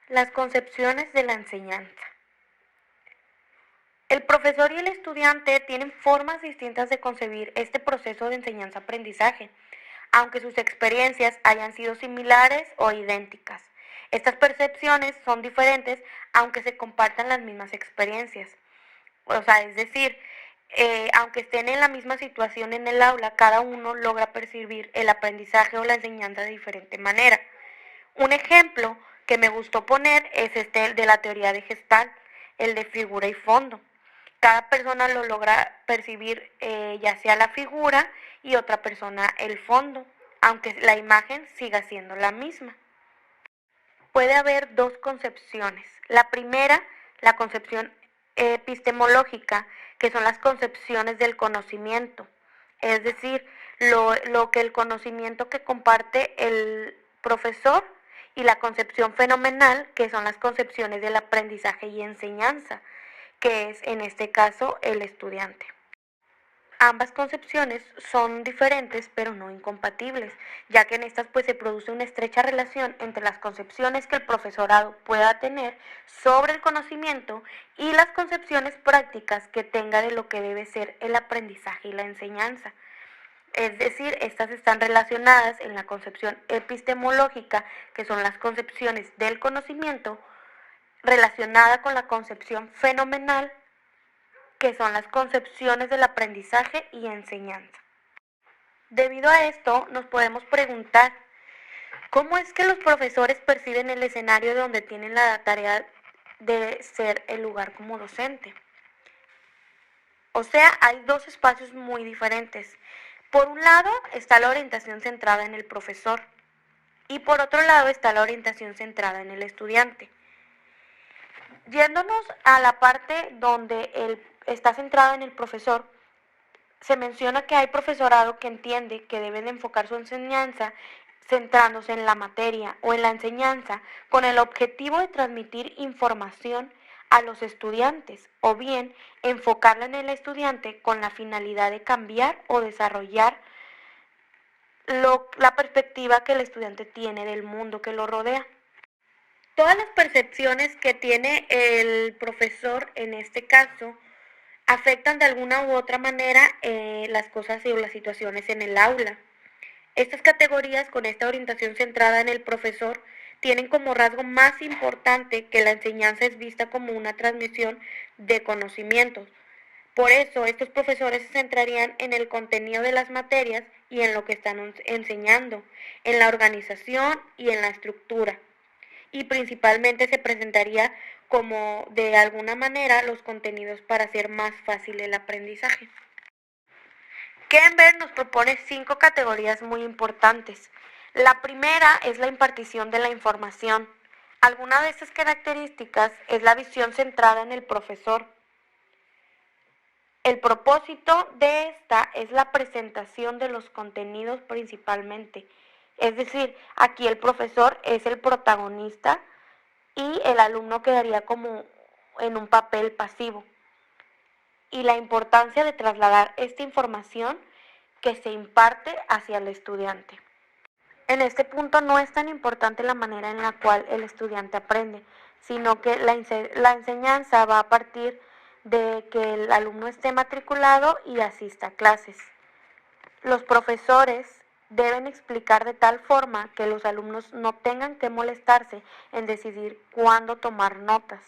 Las concepciones de la enseñanza. El profesor y el estudiante tienen formas distintas de concebir este proceso de enseñanza-aprendizaje, aunque sus experiencias hayan sido similares o idénticas. Estas percepciones son diferentes aunque se compartan las mismas experiencias. Es decir, aunque estén en la misma situación en el aula, cada uno logra percibir el aprendizaje o la enseñanza de diferente manera. Un ejemplo que me gustó poner es el de la teoría de Gestalt, el de figura y fondo. Cada persona lo logra percibir, ya sea la figura y otra persona el fondo, aunque la imagen siga siendo la misma. Puede haber dos concepciones. La primera, la concepción epistemológica, que son las concepciones del conocimiento, es decir, lo que el conocimiento que comparte el profesor, y la concepción fenomenal, que son las concepciones del aprendizaje y enseñanza, que es en este caso el estudiante. Ambas concepciones son diferentes pero no incompatibles, ya que en estas se produce una estrecha relación entre las concepciones que el profesorado pueda tener sobre el conocimiento y las concepciones prácticas que tenga de lo que debe ser el aprendizaje y la enseñanza. Es decir, estas están relacionadas en la concepción epistemológica, que son las concepciones del conocimiento, relacionada con la concepción fenomenal, que son las concepciones del aprendizaje y enseñanza. Debido a esto, nos podemos preguntar, ¿cómo es que los profesores perciben el escenario donde tienen la tarea de ser el lugar como docente? O sea, hay dos espacios muy diferentes. Por un lado está la orientación centrada en el profesor y por otro lado está la orientación centrada en el estudiante. Yéndonos a la parte donde está centrada en el profesor, se menciona que hay profesorado que entiende que debe de enfocar su enseñanza centrándose en la materia o en la enseñanza con el objetivo de transmitir información a los estudiantes, o bien enfocarla en el estudiante con la finalidad de cambiar o desarrollar la perspectiva que el estudiante tiene del mundo que lo rodea. Todas las percepciones que tiene el profesor en este caso afectan de alguna u otra manera las cosas o las situaciones en el aula. Estas categorías, con esta orientación centrada en el profesor, tienen como rasgo más importante que la enseñanza es vista como una transmisión de conocimientos. Por eso, estos profesores se centrarían en el contenido de las materias y en lo que están enseñando, en la organización y en la estructura. Y principalmente se presentaría como de alguna manera los contenidos para hacer más fácil el aprendizaje. Kenberg nos propone 5 categorías muy importantes. La primera es la impartición de la información. Alguna de estas características es la visión centrada en el profesor. El propósito de esta es la presentación de los contenidos principalmente. Es decir, aquí el profesor es el protagonista y el alumno quedaría como en un papel pasivo. Y la importancia de trasladar esta información que se imparte hacia el estudiante. En este punto no es tan importante la manera en la cual el estudiante aprende, sino que la enseñanza va a partir de que el alumno esté matriculado y asista a clases. Los profesores deben explicar de tal forma que los alumnos no tengan que molestarse en decidir cuándo tomar notas,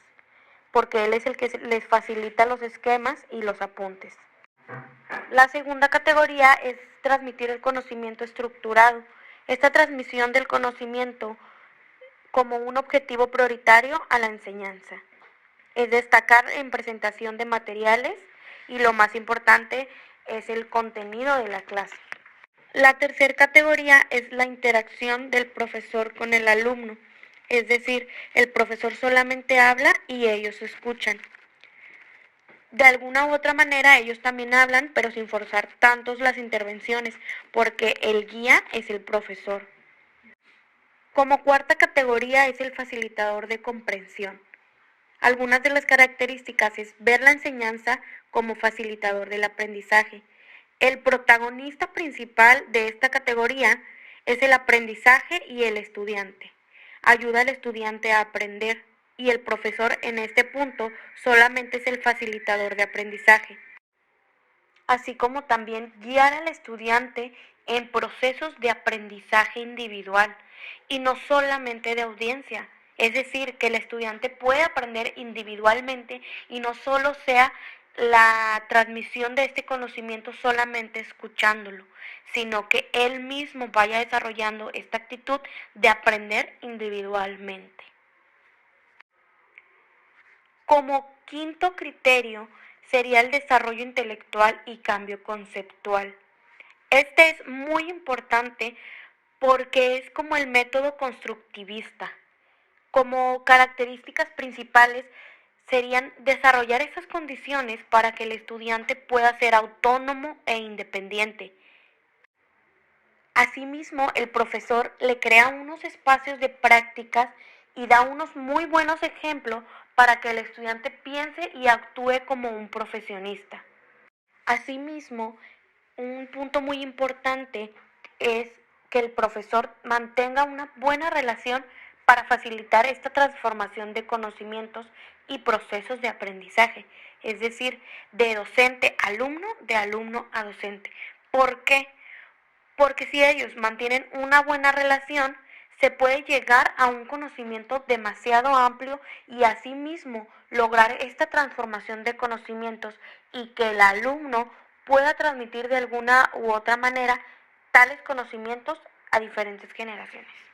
porque él es el que les facilita los esquemas y los apuntes. La segunda categoría es transmitir el conocimiento estructurado. Esta transmisión del conocimiento como un objetivo prioritario a la enseñanza. Es destacar en presentación de materiales y lo más importante es el contenido de la clase. La tercera categoría es la interacción del profesor con el alumno. Es decir, el profesor solamente habla y ellos escuchan. De alguna u otra manera ellos también hablan, pero sin forzar tantos las intervenciones, porque el guía es el profesor. Como cuarta categoría es el facilitador de comprensión. Algunas de las características es ver la enseñanza como facilitador del aprendizaje. El protagonista principal de esta categoría es el aprendizaje y el estudiante. ayuda al estudiante a aprender y el profesor en este punto solamente es el facilitador de aprendizaje, así como también guiar al estudiante en procesos de aprendizaje individual y no solamente de audiencia. Es decir, que el estudiante puede aprender individualmente y no solo sea la transmisión de este conocimiento solamente escuchándolo, sino que él mismo vaya desarrollando esta actitud de aprender individualmente. Como quinto criterio sería el desarrollo intelectual y cambio conceptual. Este es muy importante porque es como el método constructivista. Como características principales serían desarrollar esas condiciones para que el estudiante pueda ser autónomo e independiente. Asimismo, el profesor le crea unos espacios de prácticas y da unos muy buenos ejemplos para que el estudiante piense y actúe como un profesionista. Asimismo, un punto muy importante es que el profesor mantenga una buena relación para facilitar esta transformación de conocimientos y procesos de aprendizaje, es decir, de docente a alumno, de alumno a docente. ¿Por qué? Porque si ellos mantienen una buena relación, se puede llegar a un conocimiento demasiado amplio y asimismo lograr esta transformación de conocimientos y que el alumno pueda transmitir de alguna u otra manera tales conocimientos a diferentes generaciones.